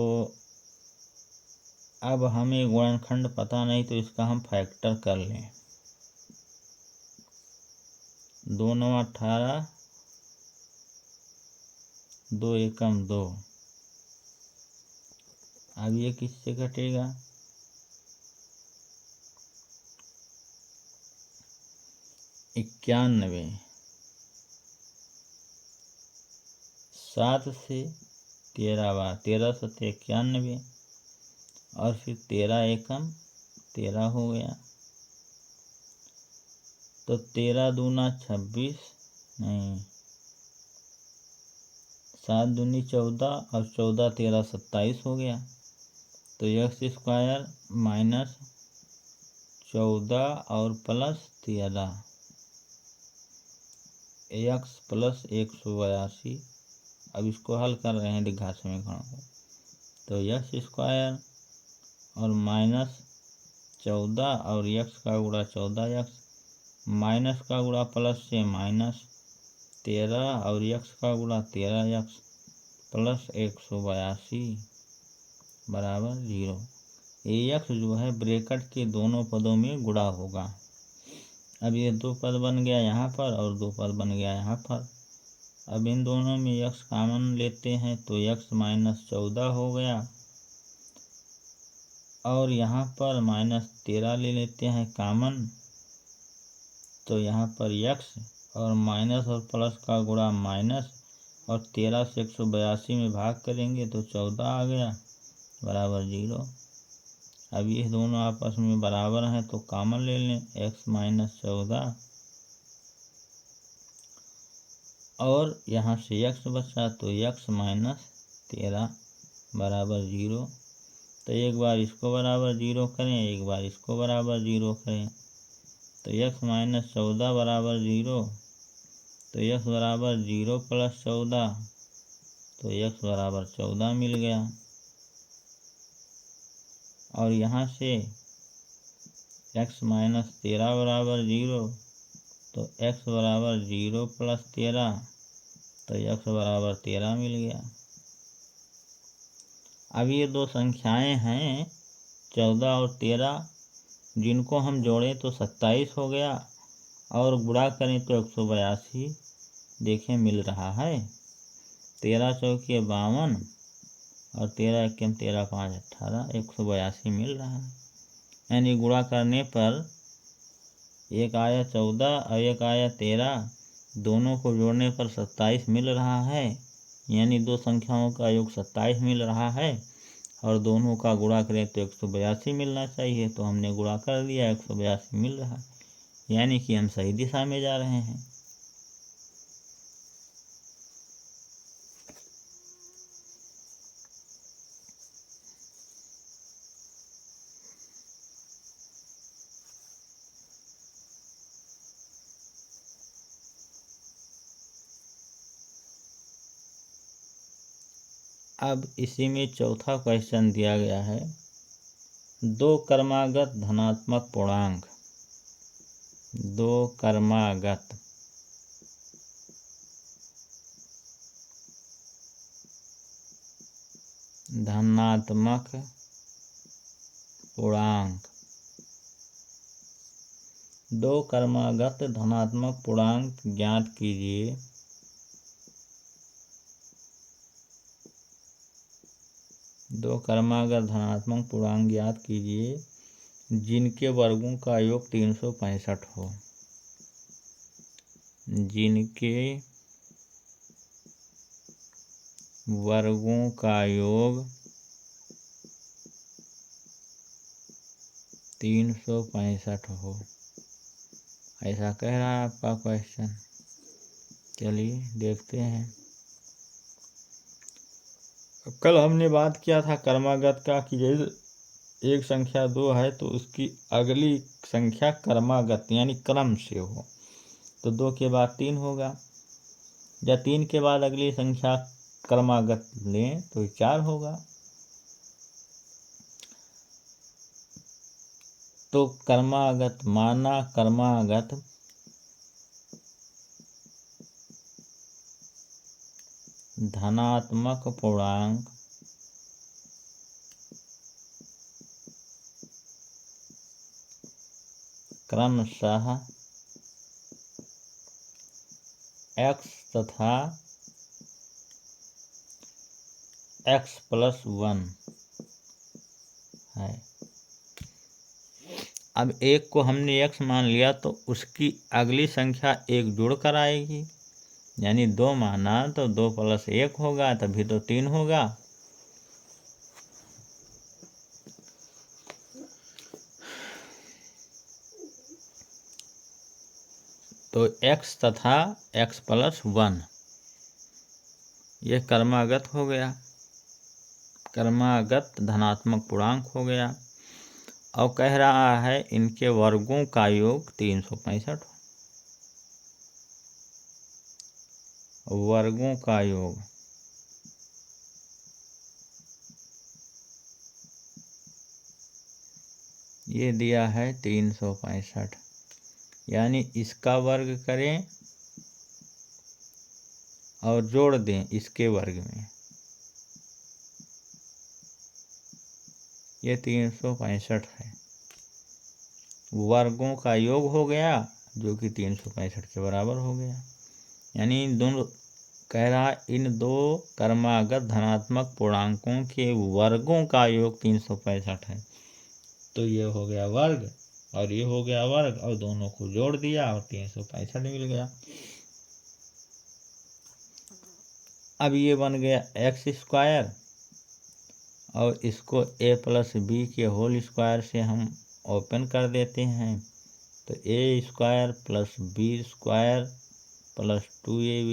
अब हमें गुणनखंड पता नहीं, तो इसका हम फैक्टर कर लें। 2 9 18, 2 एकम 2। अब ये किससे घटेगा, 91, 7 से 13 बार 13 सत्ते 91, और फिर 13 एकम 13 हो गया, तो 13 दूना 26, नहीं 7 दूनी 14 और 14 13 27 हो गया। तो एक्स स्क्वायर माइनस 14 और प्लस 13 एक्स प्लस 182। अब इसको हल कर रहे हैं द्विघात समीकरण को, तो एक्स स्क्वायर और माइनस 14 और एक्स का गुणा 14x, माइनस का गुणा प्लस से माइनस 13 और एक्स का गुणा 13x प्लस 182 बराबर 0। एक्स जो है ब्रैकेट के दोनों पदों में गुणा होगा। अब ये 2 पद बन गया यहाँ पर और 2 पद बन गया यहाँ पर। अब इन दोनों में x कॉमन लेते हैं तो x माइनस 14 हो गया, और यहाँ पर माइनस 13 ले लेते हैं कॉमन, तो यहाँ पर x और माइनस और प्लस का गुणा माइनस, और 13 से 182 में भाग करेंगे तो 14 आ गया बराबर 0। अब ये दोनों आपस में बराबर हैं तो कॉमन ले लें, x माइनस 14 और यहाँ से x बचा तो x माइनस 13 बराबर 0। तो एक बार इसको बराबर 0 करें, एक बार इसको बराबर 0 करें, तो x माइनस 14 बराबर 0, तो x बराबर 0 प्लस 14, तो x बराबर 14 मिल गया। और यहाँ से x माइनस 13 बराबर 0, तो x बराबर 0 + 13, तो x बराबर 13 मिल गया। अब ये दो संख्याएं हैं 14 और 13, जिनको हम जोड़ें तो 27 हो गया और गुणा करें तो 182 देखें मिल रहा है। 13 चौके 52 और 13 एकम 13 5 18, 182 मिल रहा है। यानी गुणा करने पर एक आया 14 और एक आया 13, दोनों को जोड़ने पर 27 मिल रहा है। यानी दो संख्याओं का योग 27 मिल रहा है और दोनों का गुणा करें तो 182 मिलना चाहिए। तो हमने गुणा कर दिया, 182 मिल रहा है, यानी कि हम सही दिशा में जा रहे हैं। अब इसी में चौथा क्वेश्चन दिया गया है, दो क्रमागत धनात्मक पूर्णांक, दो क्रमागत धनात्मक पूर्णांक, दो क्रमागत धनात्मक पूर्णांक ज्ञात कीजिए दो क्रमागत धनात्मक पूर्णांक ज्ञात कीजिए जिनके वर्गों का योग 365 हो, जिनके वर्गों का योग 365 हो, ऐसा कह रहा है आपका क्वेश्चन। चलिए देखते हैं। कल हमने बात किया था क्रमागत का कि यदि एक संख्या 2 है तो उसकी अगली संख्या क्रमागत यानी क्रम से हो, तो 2 के बाद 3 होगा, या 3 के बाद अगली संख्या क्रमागत लें तो 4 होगा। तो क्रमागत माना क्रमागत धनात्मक पूर्णांक क्रमशः x तथा x + 1 है। अब एक को हमने x मान लिया तो उसकी अगली संख्या एक जोड़ कर आएगी, यानी 2 माना तो 2 + 1 होगा, तभी तो 3 होगा। तो x तथा x + 1 ये क्रमागत हो गया, क्रमागत धनात्मक पूर्णांक हो गया। और कह रहा है इनके वर्गों का योग 365, वर्गों का योग ये दिया है 365, यानी इसका वर्ग करें और जोड़ दें इसके वर्ग में, ये 365 है, वर्गों का योग हो गया जो कि 365 के बराबर हो गया। यानी इन दोनों कह रहा इन दो क्रमागत धनात्मक पूर्णांकों के वर्गों का योग 365 है। तो ये हो गया वर्ग और ये हो गया वर्ग, और दोनों को जोड़ दिया और 365 मिल गया। अब ये बन गया x² और इसको a + b के होल स्क्वायर से हम ओपन कर देते हैं, तो a² + b² + 2ab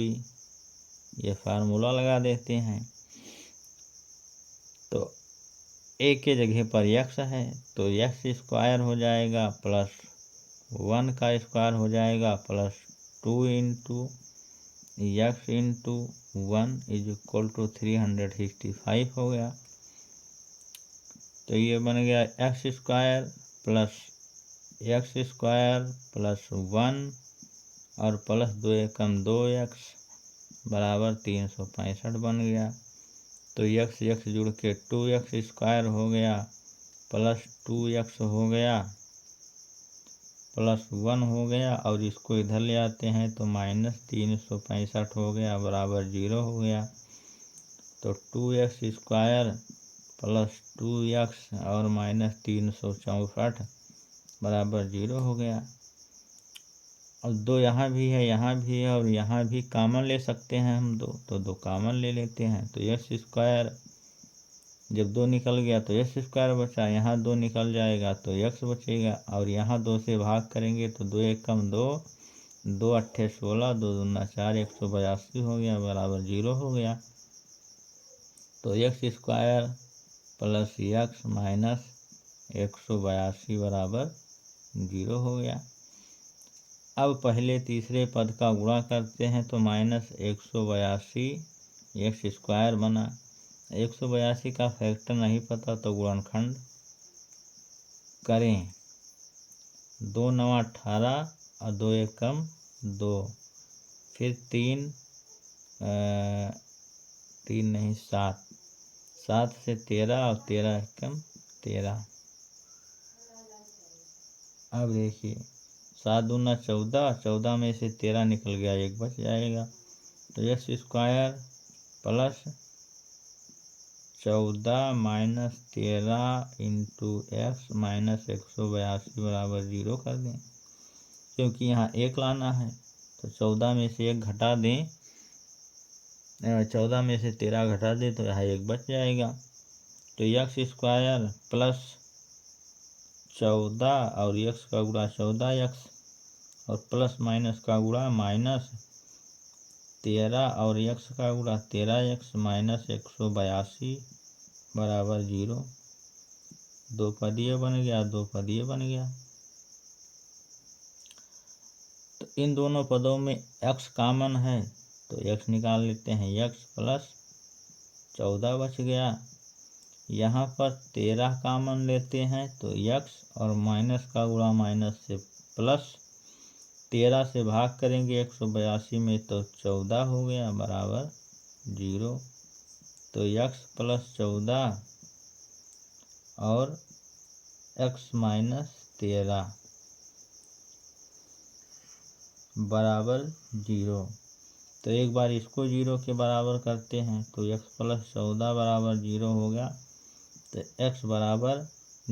ये फार्मूला लगा देते हैं। तो a के जगह पर x है तो x² हो जाएगा प्लस 1 का स्क्वायर हो जाएगा प्लस 2 × x × 1 = 365 हो गया। तो ये बन गया x² + 1 + और प्लस 2 एकम 2x बराबर 365 बन गया। तो x जुड़ के 2x स्क्वायर हो गया प्लस 2x हो गया प्लस 1 हो गया, और इसको इधर ले आते हैं तो माइनस 365 हो गया बराबर 0 हो गया। तो 2x स्क्वायर प्लस 2x और माइनस 364 बराबर 0 हो गया। और 2 यहाँ भी है, यहाँ भी है, और यहाँ भी कॉमन ले सकते हैं हम दो, तो 2 कॉमन ले लेते हैं। तो एक्स स्क्वायर जब 2 निकल गया तो एक्स स्क्वायर बचा, यहाँ 2 निकल जाएगा तो एक्स बचेगा, और यहाँ 2 से भाग करेंगे तो 2 एकम 2, 2 अट्ठे 16, 2 दूना 4, 182 हो गया बराबर 0 हो गया। तो x square plus x minus 182 बराबर 0 हो गया। अब पहले तीसरे पद का गुणा करते हैं तो माइनस 182 एक्स स्क्वायर बना। 182 का फैक्टर नहीं पता तो गुणनखंड करें। 2 9 18 और 2 एकम 2, फिर 3 नहीं 7, 7 से 13 और 13 एकम 13। अब देखिए 7 दूना 14, 14 में से 13 निकल गया, 1 बच जाएगा। तो x square plus 14 minus 13 into x minus 182 बराबर 0 कर दें, क्योंकि यहाँ 1 लाना है तो 14 में से 1 घटा दें, 14 में से 13 घटा दें तो यहाँ 1 बच जाएगा। तो एक्स स्क्वायर प्लस 14 और एक्स का गुणा 14x और प्लस माइनस का गुणा माइनस 13 और एक्स का गुणा 13x माइनस 182 बराबर 0। 2 पदीय बन गया, 2 पदीय बन गया। तो इन दोनों पदों में x कॉमन है तो x निकाल लेते हैं, x प्लस 14 बच गया। यहाँ पर 13 कॉमन लेते हैं तो x और माइनस का गुणा माइनस से प्लस 13 से भाग करेंगे 182 में तो 14 हो गया बराबर 0। तो x प्लस 14 और x माइनस 13 बराबर 0। तो एक बार इसको 0 के बराबर करते हैं तो x प्लस 14 बराबर 0 हो गया। तो x बराबर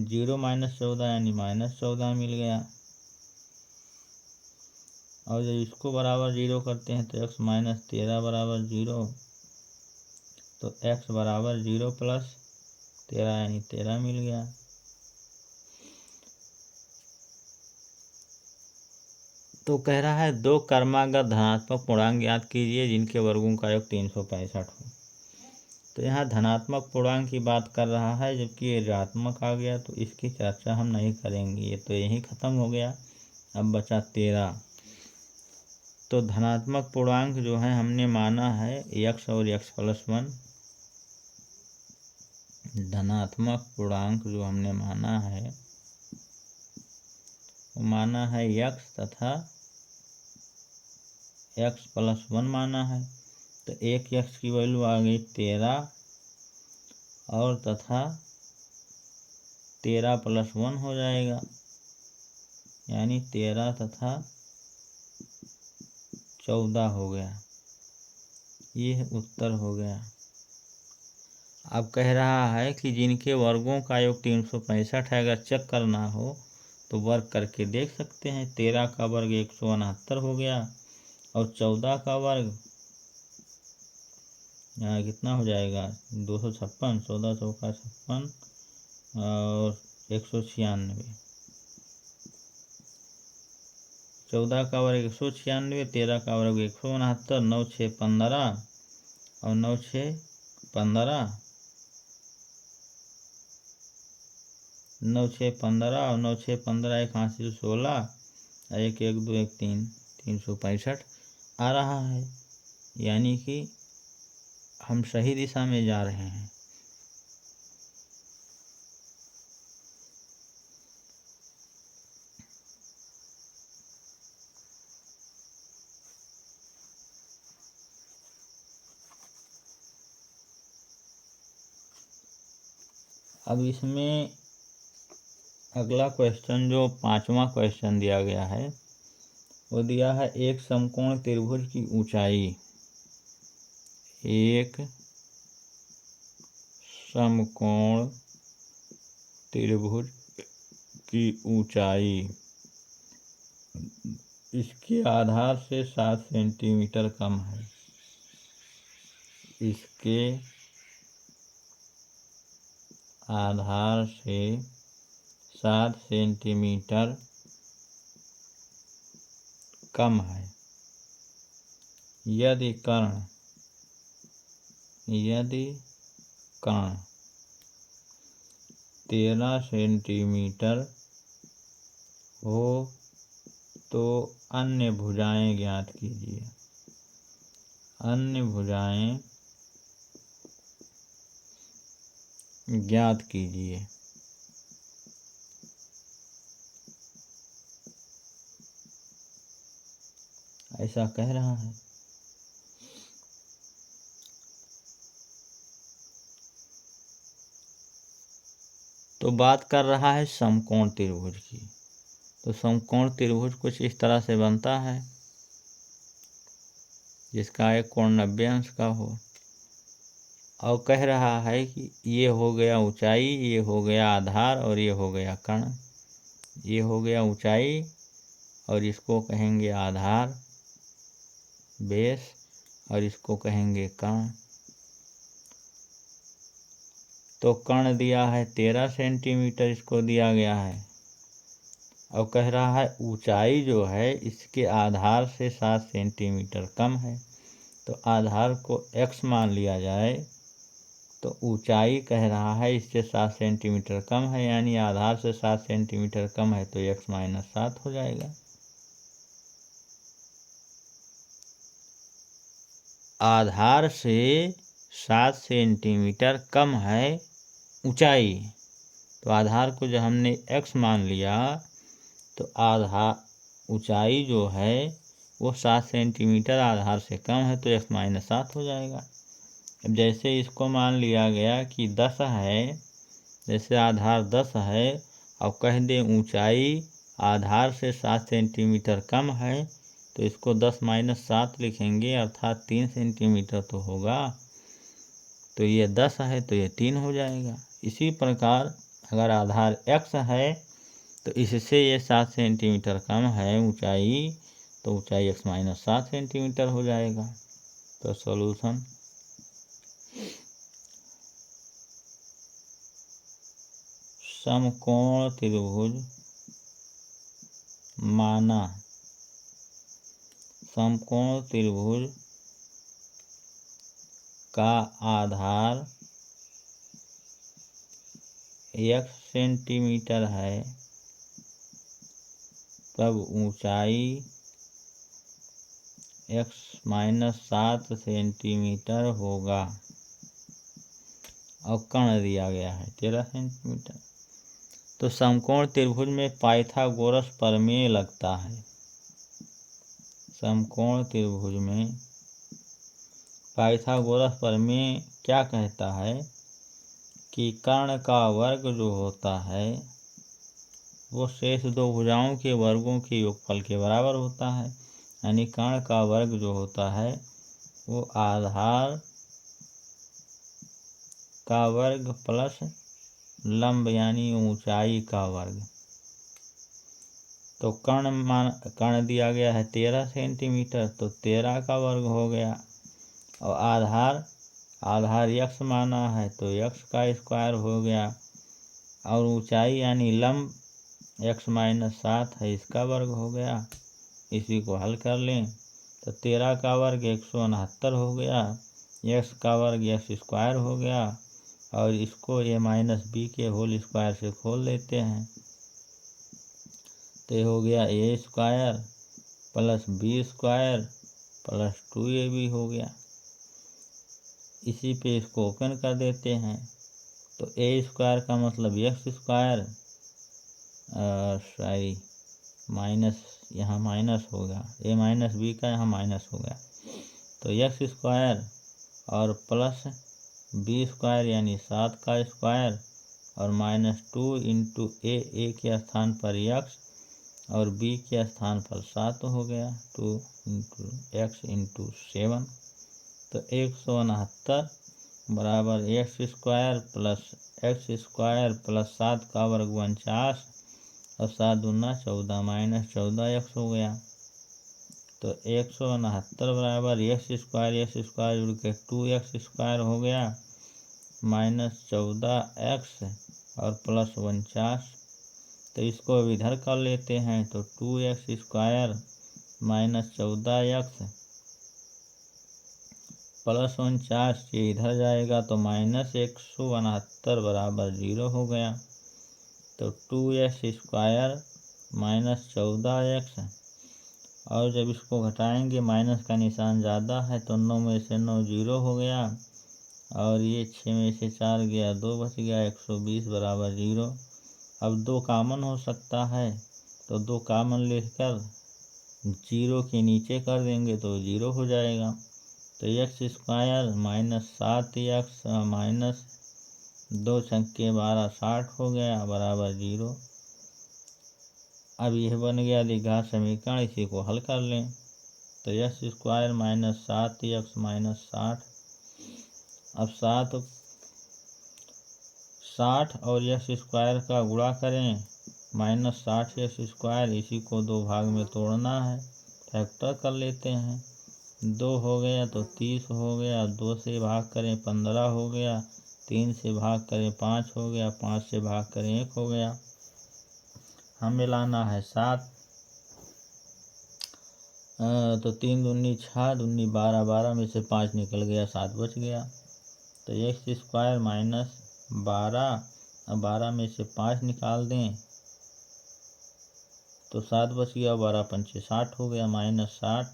0 माइनस 14 यानी माइनस 14 मिल गया। और जब इसको बराबर 0 करते हैं तो x माइनस 13 बराबर 0, तो x बराबर 0 प्लस 13 यानी 13 मिल गया। तो कह रहा है 2 क्रमागत धनात्मक पूर्णांक ज्ञात कीजिए जिनके वर्गों का योग 365 हो। तो यहाँ धनात्मक पूर्णांक की बात कर रहा है, जबकि ये ऋणात्मक आ गया तो इसकी चर्चा हम नहीं करेंगे, ये तो यही खत्म हो गया। अब बचा 13। तो धनात्मक पूर्णांक जो है हमने माना है x और x प्लस 1। धनात्मक पूर्णांक जो हमने माना है वो माना है x तथा x प्लस 1 माना है। तो एक x की वैल्यू आ गई 13 और तथा 13 प्लस 1 हो जाएगा, यानी 13 तथा 14 हो गया। ये उत्तर हो गया। अब कह रहा है कि जिनके वर्गों का योग 365 है, अगर चेक करना हो तो वर्ग करके देख सकते हैं। 13 का वर्ग 169 हो गया और 14 का वर्ग यहाँ कितना हो जाएगा 256, 14 चौका 56 और 196। 14 का वर्ग 196, 13 का वर्ग 169, 9 6 15 और 9 6 15, 9 6 15 और 9 6 15, 1 हासिल 16, 1 1 2 1 3, 365 आ रहा है, यानी कि हम सही दिशा में जा रहे हैं। अब इसमें अगला क्वेश्चन जो 5वां क्वेश्चन दिया गया है वो दिया है एक समकोण त्रिभुज की ऊंचाई, एक समकोण त्रिभुज की ऊंचाई इसके आधार से 7 सेंटीमीटर कम है। इसके आधार से 7 सेंटीमीटर कम है यदि कर्ण 13 सेंटीमीटर हो तो अन्य भुजाएं ज्ञात कीजिए। अन्य भुजाएं ज्ञात कीजिए। ऐसा कह रहा है। तो बात कर रहा है समकोण त्रिभुज की। तो समकोण त्रिभुज कुछ इस तरह से बनता है जिसका एक कोण 90 अंश का हो, और कह रहा है कि ये हो गया ऊंचाई, ये हो गया आधार और ये हो गया कर्ण। ये हो गया ऊंचाई और इसको कहेंगे आधार बेस और इसको कहेंगे कर्ण। तो कर्ण दिया है 13 सेंटीमीटर, इसको दिया गया है, और कह रहा है ऊंचाई जो है इसके आधार से 7 सेंटीमीटर कम है। तो आधार को x मान लिया जाए तो ऊंचाई कह रहा है इससे 7 सेंटीमीटर कम है, यानी आधार से 7 सेंटीमीटर कम है तो x माइनस 7 हो जाएगा। आधार से 7 सेंटीमीटर कम है ऊंचाई, तो आधार को जब हमने x मान लिया तो आधार ऊंचाई जो है वो 7 सेंटीमीटर आधार से कम है तो x माइनस 7 हो जाएगा। अब जैसे इसको मान लिया गया कि 10 है, जैसे आधार 10 है और कह दें ऊंचाई आधार से 7 सेंटीमीटर कम है तो इसको 10 माइनस 7 लिखेंगे, अर्थात 3 सेंटीमीटर तो होगा। तो ये 10 है तो ये 3 हो जाएगा। इसी प्रकार अगर आधार x है तो इससे ये 7 सेंटीमीटर कम है ऊंचाई, तो ऊंचाई x माइनस 7 सेंटीमीटर हो जाएगा। तो सॉल्यूशन समकोण त्रिभुज माना। समकोण त्रिभुज का आधार x सेंटीमीटर है तब ऊंचाई x माइनस 7 सेंटीमीटर होगा, और कर्ण दिया गया है 13 सेंटीमीटर। तो समकोण त्रिभुज में पाइथागोरस प्रमेय लगता है। समकोण त्रिभुज में पाइथागोरस प्रमेय क्या कहता है कि कर्ण का वर्ग जो होता है वो शेष दो भुजाओं के वर्गों के योगफल के बराबर होता है। यानी कर्ण का वर्ग जो होता है वो आधार का वर्ग प्लस लंब यानी ऊंचाई का वर्ग। तो कर्ण दिया गया है 13 सेंटीमीटर, तो 13 का वर्ग हो गया, और आधार x माना है तो x का स्क्वायर हो गया, और ऊंचाई यानी लंब x माइनस 7 है इसका वर्ग हो गया। इसी को हल कर लें तो 13 का वर्ग 169 हो गया, x का वर्ग x स्क्वायर हो गया, और इसको a माइनस बी के होल स्क्वायर से खोल देते हैं तो हो गया a square plus b square plus 2ab हो गया। इसी पे इसको ओपन कर देते हैं तो a स्क्वायर का मतलब x स्क्वायर माइनस यहाँ माइनस होगा, a माइनस बी का यहाँ माइनस हो गया, तो x स्क्वायर और प्लस बी स्क्वायर यानी 7 का स्क्वायर और -2 इंटू ए के स्थान पर x और b के स्थान पर 7 हो गया। 2 इंटू एक्स इंटू 7 तो 169 बराबर x² प्लस 7 का वर्ग 49 और 7 दूना 14 -14x हो गया। तो 169 बराबर x² जुड़ के 2x² हो गया -14x और प्लस 49। तो इसको अब इधर कर लेते हैं तो 2x² -14x प्लस 49 ये इधर जाएगा तो -169 बराबर 0 हो गया। तो 2x² -14x और जब इसको घटाएंगे माइनस का निशान ज़्यादा है तो 9 में से 9 0 हो गया और ये 6 में से 4 गया 2 बच गया 120 बराबर 0। अब 2 कामन हो सकता है तो 2 कामन लेकर 0 के नीचे कर देंगे तो 0 हो जाएगा। तो x² -7x माइनस 2 छक्के 12 60 हो गया बराबर 0। अब यह बन गया द्विघात समीकरण, इसी को हल कर लें। तो x² -7x -60 अब 60 और x² का गुणा करें -60x², इसी को 2 भाग में तोड़ना है, फैक्टर कर लेते हैं। 2 हो गया तो 30 हो गया, 2 से भाग करें 15 हो गया, 3 से भाग करें 5 हो गया, 5 से भाग करें 1 हो गया। हमें लाना है 7 तो 3 दूनी 6 दूनी 12, 12 में से 5 निकल गया 7 बच गया। तो x² -12 अब 12 में से 5 निकाल दें तो 7 बच गया, 12 पंचे 60 हो गया -60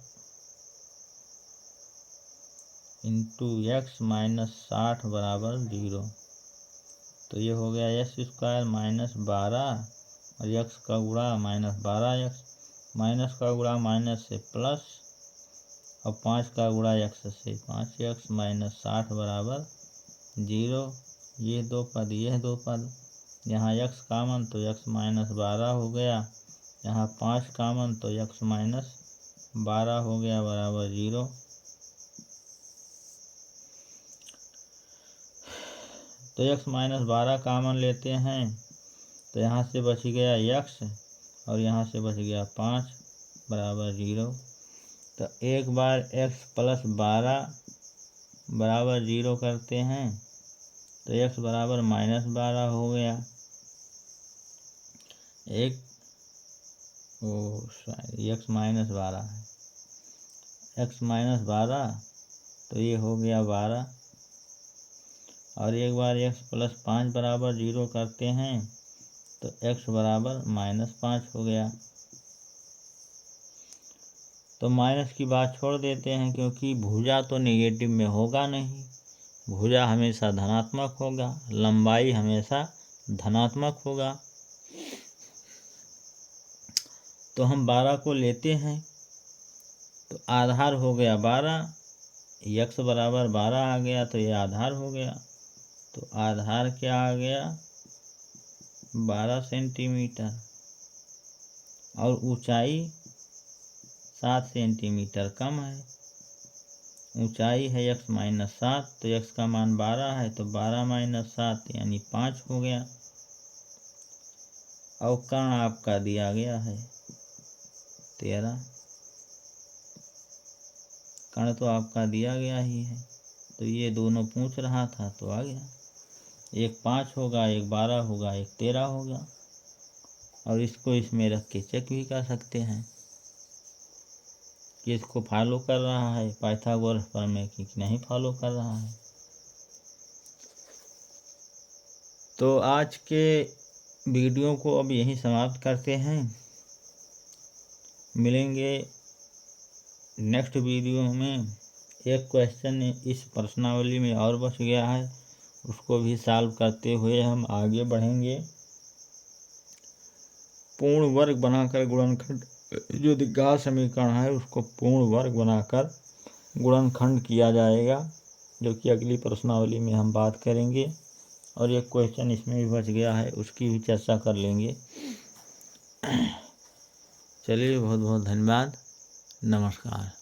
इंटू x -60 बराबर 0। तो ये हो गया x² -12 और x का गुणा -12x, माइनस का गुणा माइनस से प्लस और 5 का गुणा x से 5x -60 बराबर 0। ये 2 पद यह 2 पद, यहाँ x कामन तो x -12 हो गया, यहाँ 5 कामन तो x -12 हो गया बराबर 0। तो x -12 कामन लेते हैं तो यहाँ से बच गया x और यहाँ से बच गया 5 बराबर 0। तो एक बार x प्लस 12 बराबर 0 करते हैं तो x बराबर -12 हो गया। x -12 है, x -12 तो ये हो गया 12 और एक बार x प्लस 5 बराबर 0 करते हैं तो x बराबर -5 हो गया। तो माइनस की बात छोड़ देते हैं क्योंकि भुजा तो नेगेटिव में होगा नहीं, भुजा हमेशा धनात्मक होगा, लंबाई हमेशा धनात्मक होगा। तो हम 12 को लेते हैं तो आधार हो गया 12, x बराबर 12 आ गया तो ये आधार हो गया। तो आधार क्या आ गया 12 सेंटीमीटर और ऊंचाई 7 सेंटीमीटर कम है। ऊंचाई है x -7 तो x का मान 12 है तो 12 - 7 यानी 5 हो गया। और कर्ण आपका दिया गया है 13, कर्ण तो आपका दिया गया ही है। तो ये दोनों पूछ रहा था तो आ गया, एक 5 होगा, एक 12 होगा, एक 13 होगा। और इसको इसमें रख के चेक भी कर सकते हैं कि इसको फॉलो कर रहा है पाइथागोरस प्रमेय की कि नहीं फॉलो कर रहा है। तो आज के वीडियो को अब यहीं समाप्त करते हैं, मिलेंगे नेक्स्ट वीडियो में। एक क्वेश्चन इस प्रश्नावली में और बच गया है, उसको भी सॉल्व करते हुए हम आगे बढ़ेंगे। पूर्ण वर्ग बनाकर गुणनखंड, जो द्विघात समीकरण है उसको पूर्ण वर्ग बनाकर गुणनखंड किया जाएगा, जो कि अगली प्रश्नावली में हम बात करेंगे। और एक क्वेश्चन इसमें भी बच गया है, उसकी भी चर्चा कर लेंगे। चलिए, बहुत बहुत धन्यवाद। नमस्कार।